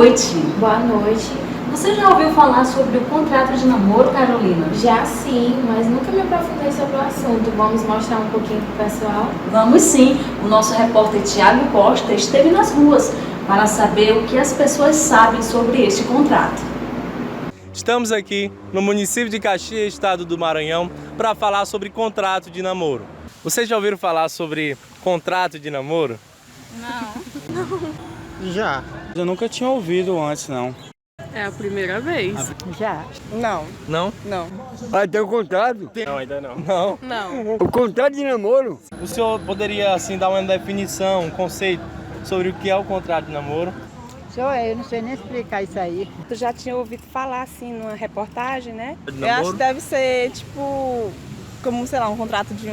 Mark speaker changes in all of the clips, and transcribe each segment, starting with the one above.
Speaker 1: noite.
Speaker 2: Boa noite.
Speaker 1: Você já ouviu falar sobre o contrato de namoro, Carolina?
Speaker 2: Já sim, mas nunca me aprofundei sobre o assunto. Vamos mostrar um pouquinho pro pessoal?
Speaker 1: Vamos sim. O nosso repórter Tiago Costa esteve nas ruas para saber o que as pessoas sabem sobre este contrato.
Speaker 3: Estamos aqui no município de Caxias, estado do Maranhão, para falar sobre contrato de namoro. Vocês já ouviram falar sobre contrato de namoro?
Speaker 4: Já. Eu nunca tinha ouvido antes, não.
Speaker 5: É a primeira vez.
Speaker 6: Já. Não.
Speaker 3: Não?
Speaker 6: Não.
Speaker 4: Ah, tem um contrato?
Speaker 3: Não, ainda não. Não.
Speaker 5: Não.
Speaker 4: O contrato de namoro?
Speaker 3: O senhor poderia, assim, dar uma definição, um conceito sobre o que é o contrato de namoro?
Speaker 6: Eu não sei nem explicar isso aí.
Speaker 5: Tu já tinha ouvido falar assim numa reportagem, né?
Speaker 3: De
Speaker 7: Eu acho
Speaker 3: namoro?
Speaker 7: que deve ser tipo, como, sei lá, um contrato de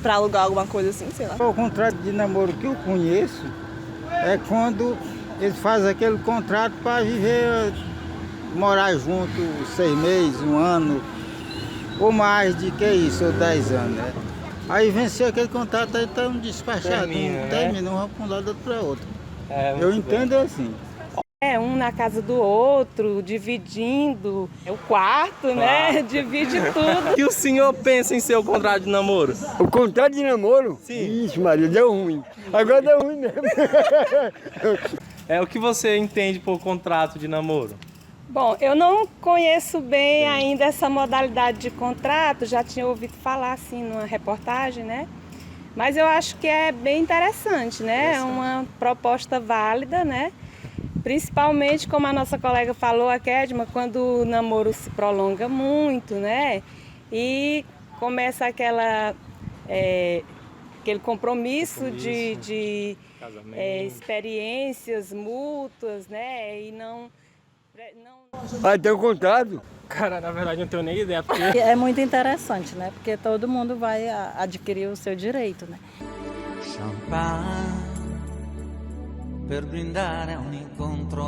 Speaker 7: pra alugar alguma coisa assim, sei lá.
Speaker 4: O contrato de namoro que eu conheço é quando eles fazem aquele contrato para viver, morar junto 6 meses, 1 ano, ou mais de que isso, ou 10 anos, né? Aí venceu aquele contrato, aí estão despachados, termina, um para um lado, outro para outro. Eu entendo assim.
Speaker 5: É, um na casa do outro, dividindo o quarto, né? Divide tudo.
Speaker 3: O que o senhor pensa em ser o contrato de namoro?
Speaker 4: O contrato de namoro?
Speaker 3: Sim.
Speaker 4: Ixi, Maria, deu ruim. Agora deu ruim mesmo.
Speaker 3: É o que você entende por contrato de namoro?
Speaker 5: Bom, eu não conheço bem ainda essa modalidade de contrato, já tinha ouvido falar assim numa reportagem, né? Mas eu acho que é bem interessante, né? É uma proposta válida, né? Principalmente, como a nossa colega falou, a Kedma, quando o namoro se prolonga muito, né? E começa aquele compromisso de experiências mútuas, né? E não...
Speaker 4: Ah, tem um contrato?
Speaker 3: Cara, na verdade não tenho nem ideia, porque...
Speaker 8: É muito interessante, né? Porque todo mundo vai adquirir o seu direito, né?
Speaker 9: Champagne per brindare a un incontro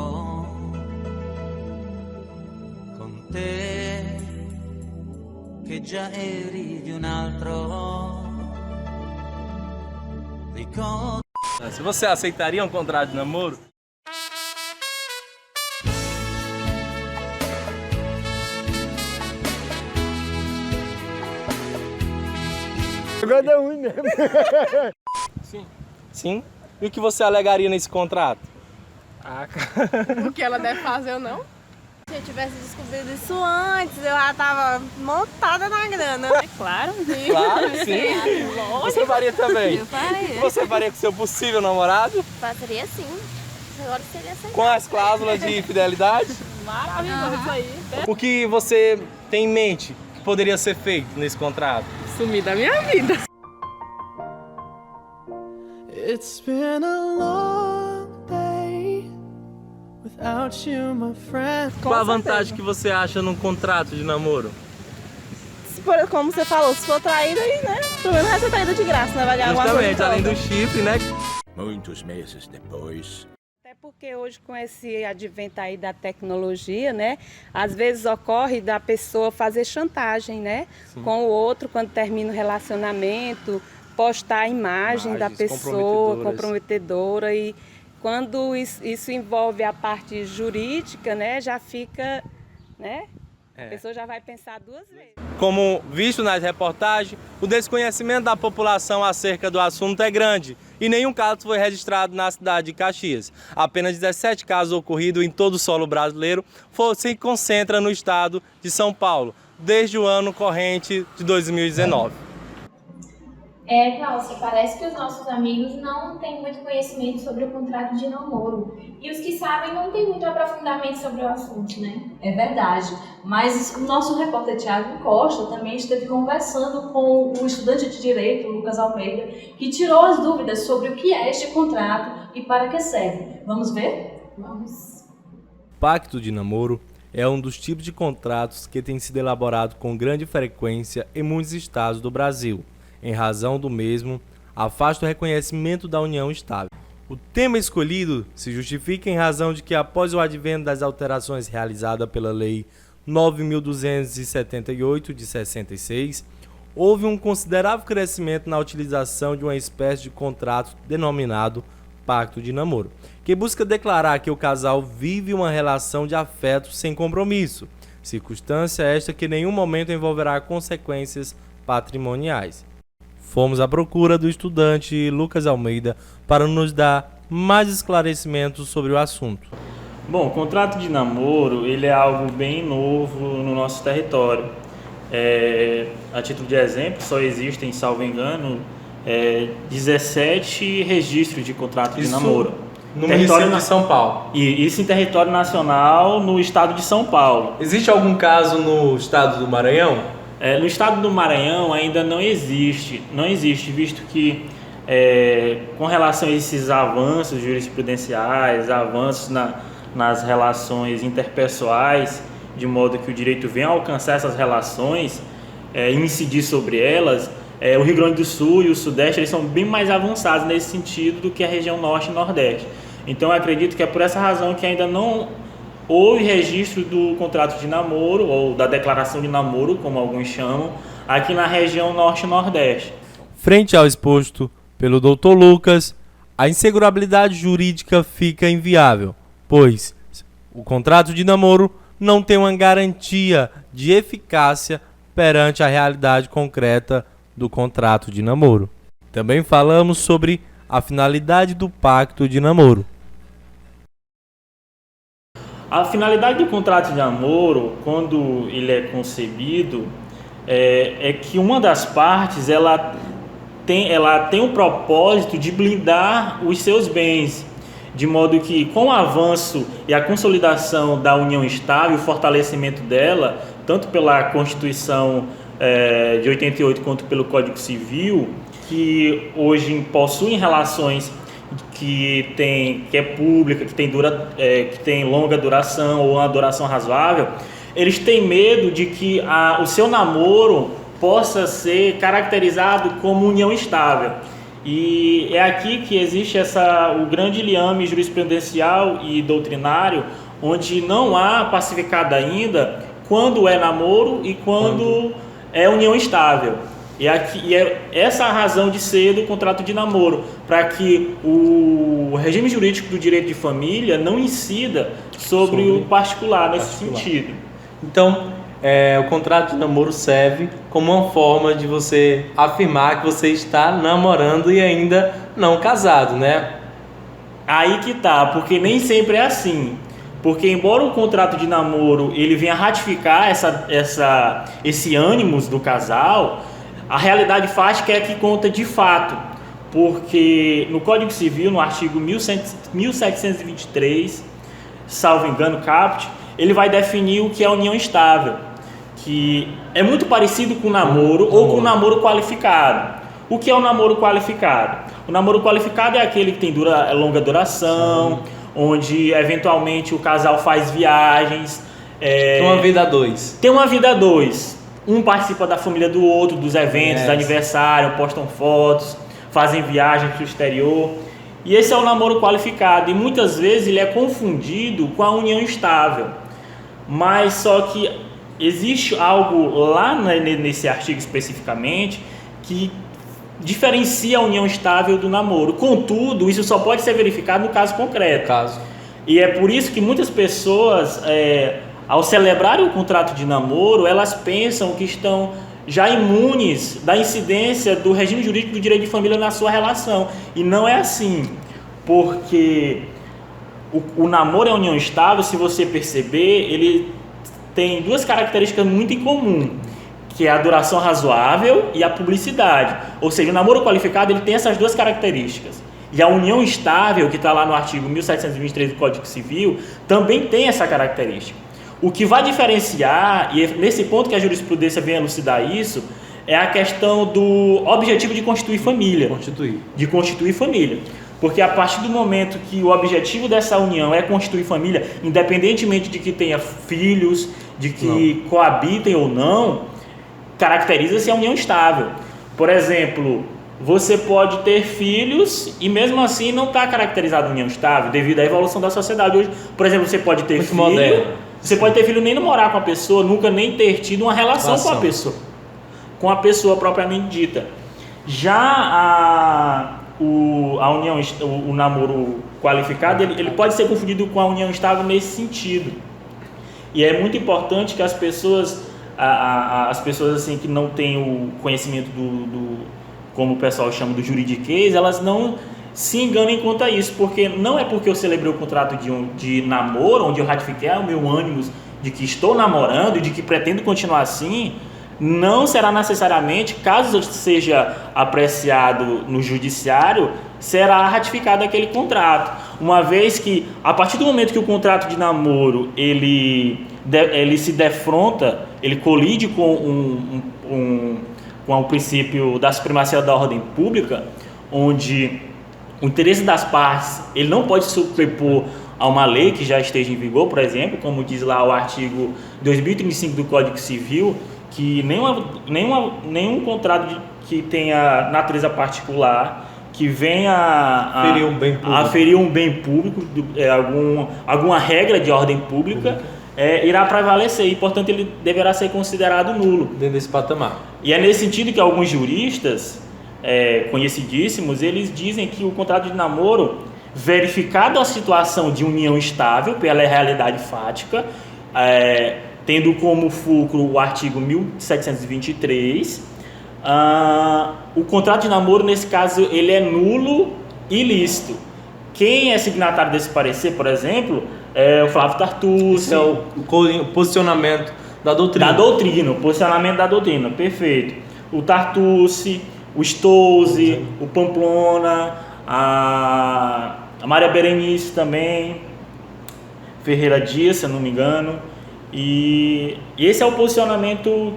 Speaker 9: con te che già eri di un altro. Ricordo.
Speaker 3: Se você aceitaria um contrato de namoro?
Speaker 4: Agora deu ruim mesmo.
Speaker 3: Sim. Sim? E o que você alegaria nesse contrato?
Speaker 7: O que ela deve fazer ou não? Se eu tivesse descobrido isso antes, eu já tava montada na grana. É claro.
Speaker 3: Claro, sim. Você faria também?
Speaker 7: Eu faria.
Speaker 3: Você faria com seu possível namorado?
Speaker 7: Faria sim. Agora seria assim.
Speaker 3: Com as cláusulas de fidelidade?
Speaker 7: Maravilhoso isso aí.
Speaker 3: O que você tem em mente que poderia ser feito nesse contrato?
Speaker 5: Sumir da minha vida.
Speaker 9: It's been a long day without you, my friend.
Speaker 3: Qual a vantagem que você acha num contrato de namoro?
Speaker 7: Como você falou, se for traída aí, né? Pelo menos vai ser traída de graça, né? Vai ganhar alguma coisa.
Speaker 3: Justamente, além do chifre, né?
Speaker 10: Muitos meses depois.
Speaker 5: Até porque hoje com esse advento aí da tecnologia, né? Às vezes ocorre da pessoa fazer chantagem, né?
Speaker 3: Sim.
Speaker 5: Com o outro quando termina o relacionamento, postar a imagem da pessoa comprometedora e quando isso envolve a parte jurídica, né? Já fica, né? A pessoa já vai pensar 2 vezes.
Speaker 3: Como visto nas reportagens, o desconhecimento da população acerca do assunto é grande e nenhum caso foi registrado na cidade de Caxias. Apenas 17 casos ocorridos em todo o solo brasileiro se concentram no estado de São Paulo, desde o ano corrente de 2019.
Speaker 2: Glaucia, parece que os nossos amigos não têm muito conhecimento sobre o contrato de namoro. E os que sabem não têm muito aprofundamento sobre o assunto, né?
Speaker 1: É verdade, mas o nosso repórter Tiago Costa também esteve conversando com o estudante de Direito, Lucas Almeida, que tirou as dúvidas sobre o que é este contrato e para que serve. Vamos ver?
Speaker 2: Vamos.
Speaker 3: Pacto de namoro é um dos tipos de contratos que tem sido elaborado com grande frequência em muitos estados do Brasil. Em razão do mesmo, afasta o reconhecimento da união estável. O tema escolhido se justifica em razão de que, após o advento das alterações realizadas pela Lei 9.278 de 66, houve um considerável crescimento na utilização de uma espécie de contrato denominado pacto de namoro, que busca declarar que o casal vive uma relação de afeto sem compromisso, circunstância esta que em nenhum momento envolverá consequências patrimoniais. Fomos à procura do estudante Lucas Almeida para nos dar mais esclarecimentos sobre o assunto.
Speaker 11: Bom, o contrato de namoro ele é algo bem novo no nosso território. A título de exemplo, só existem, salvo engano, 17 registros de contrato de namoro.
Speaker 3: No município de São Paulo.
Speaker 11: E isso em território nacional no estado de São Paulo.
Speaker 3: Existe algum caso no estado do Maranhão?
Speaker 11: No estado do Maranhão ainda não existe, visto que com relação a esses avanços jurisprudenciais, avanços nas relações interpessoais, de modo que o direito venha a alcançar essas relações e incidir sobre elas, o Rio Grande do Sul e o Sudeste eles são bem mais avançados nesse sentido do que a região Norte e Nordeste. Então eu acredito que é por essa razão que ainda não houve registro do contrato de namoro ou da declaração de namoro, como alguns chamam, aqui na região Norte e Nordeste.
Speaker 3: Frente ao exposto pelo Dr. Lucas, a insegurabilidade jurídica fica inviável, pois o contrato de namoro não tem uma garantia de eficácia perante a realidade concreta do contrato de namoro. Também falamos sobre a finalidade do pacto de namoro.
Speaker 11: A finalidade do contrato de namoro, quando ele é concebido, é que uma das partes ela tem o propósito de blindar os seus bens, de modo que com o avanço e a consolidação da união estável, o fortalecimento dela, tanto pela Constituição de 88 quanto pelo Código Civil, que hoje possuem relações que é pública, que tem longa duração ou uma duração razoável, eles têm medo de que o seu namoro possa ser caracterizado como união estável. E é aqui que existe o grande liame jurisprudencial e doutrinário, onde não há pacificado ainda quando é namoro e quando é união estável. E é essa a razão de ser do contrato de namoro, para que o regime jurídico do direito de família não incida sobre o particular nesse sentido.
Speaker 3: Então, o contrato de namoro serve como uma forma de você afirmar que você está namorando e ainda não casado, né?
Speaker 11: Aí que tá, porque nem sempre é assim. Porque embora o contrato de namoro ele venha ratificar esse ânimos do casal, a realidade fática é que conta de fato, porque no Código Civil, no artigo 1723, salvo engano, caput, ele vai definir o que é união estável, que é muito parecido com o namoro ou com o namoro qualificado. O que é o namoro qualificado? O namoro qualificado é aquele que tem longa duração, onde eventualmente o casal faz viagens.
Speaker 3: Tem uma vida a dois.
Speaker 11: Tem uma vida a dois. Um participa da família do outro, dos eventos, aniversário, postam fotos, fazem viagens para o exterior. E esse é o namoro qualificado. E muitas vezes ele é confundido com a união estável. Mas só que existe algo lá nesse artigo especificamente que diferencia a união estável do namoro. Contudo, isso só pode ser verificado no caso concreto. E é por isso que muitas pessoas, ao celebrarem o contrato de namoro, elas pensam que estão já imunes da incidência do regime jurídico do direito de família na sua relação. E não é assim, porque o namoro e a união estável, se você perceber, ele tem duas características muito em comum, que é a duração razoável e a publicidade. Ou seja, o namoro qualificado ele tem essas duas características. E a união estável, que está lá no artigo 1723 do Código Civil, também tem essa característica. O que vai diferenciar, e é nesse ponto que a jurisprudência vem elucidar isso, é a questão do objetivo de constituir família. De constituir família. Porque a partir do momento que o objetivo dessa união é constituir família, independentemente de que tenha filhos, de que coabitem ou não, caracteriza-se a união estável. Por exemplo, você pode ter filhos e mesmo assim não está caracterizado a união estável devido à evolução da sociedade hoje. Por exemplo, você pode ter filho... Moderno. Você pode ter filho nem namorar com a pessoa, nunca nem ter tido uma relação com a pessoa propriamente dita. Já o namoro qualificado, ele pode ser confundido com a união estável nesse sentido. E é muito importante que as pessoas, as pessoas assim, que não têm o conhecimento como o pessoal chama do juridiquês, elas não se enganem quanto a isso, porque não é porque eu celebrei o contrato de namoro, onde eu ratifiquei o meu ânimo de que estou namorando e de que pretendo continuar assim, não será necessariamente, caso seja apreciado no judiciário, será ratificado aquele contrato. Uma vez que, a partir do momento que o contrato de namoro ele se defronta, ele colide com o princípio da supremacia da ordem pública, onde o interesse das partes ele não pode se sobrepor a uma lei que já esteja em vigor, por exemplo, como diz lá o artigo 2035 do Código Civil, que nenhum contrato que tenha natureza particular que venha a ferir um bem público, alguma regra de ordem pública, irá prevalecer e, portanto, ele deverá ser considerado nulo.
Speaker 3: Dentro desse patamar.
Speaker 11: E é nesse sentido que alguns juristas conhecidíssimos, eles dizem que o contrato de namoro, verificado a situação de união estável pela realidade fática, tendo como fulcro o artigo 1723, o contrato de namoro, nesse caso, ele é nulo e ilícito. Quem é signatário desse parecer, por exemplo, é o Flávio Tartucci.
Speaker 3: Esse é o posicionamento da doutrina.
Speaker 11: O posicionamento da doutrina, perfeito. O Tartucci, o Stolze, o Pamplona, a Maria Berenice também, Ferreira Dias, se eu não me engano. E esse é o posicionamento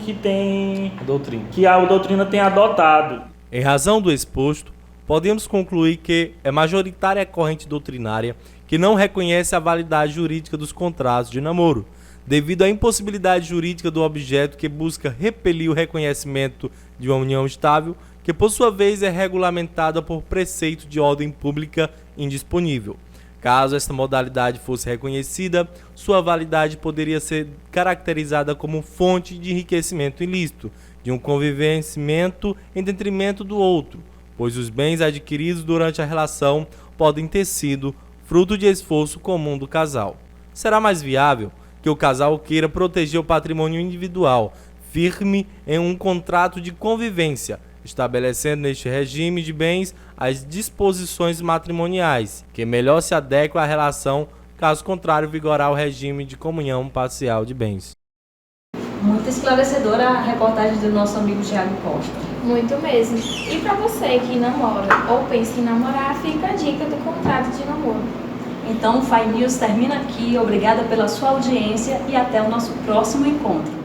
Speaker 11: que a doutrina tem adotado.
Speaker 3: Em razão do exposto, podemos concluir que é majoritária a corrente doutrinária que não reconhece a validade jurídica dos contratos de namoro, devido à impossibilidade jurídica do objeto que busca repelir o reconhecimento de uma união estável, que por sua vez é regulamentada por preceito de ordem pública indisponível. Caso esta modalidade fosse reconhecida, sua validade poderia ser caracterizada como fonte de enriquecimento ilícito, de um convencimento em detrimento do outro, pois os bens adquiridos durante a relação podem ter sido fruto de esforço comum do casal. Será mais viável que o casal queira proteger o patrimônio individual, firme em um contrato de convivência, estabelecendo neste regime de bens as disposições matrimoniais, que melhor se adequam à relação, caso contrário vigorar o regime de comunhão parcial de bens.
Speaker 1: Muito esclarecedora a reportagem do nosso amigo Thiago Costa.
Speaker 2: Muito mesmo. E para você que namora ou pensa em namorar, fica a dica do contrato de namoro.
Speaker 1: Então o Fai News termina aqui. Obrigada pela sua audiência e até o nosso próximo encontro.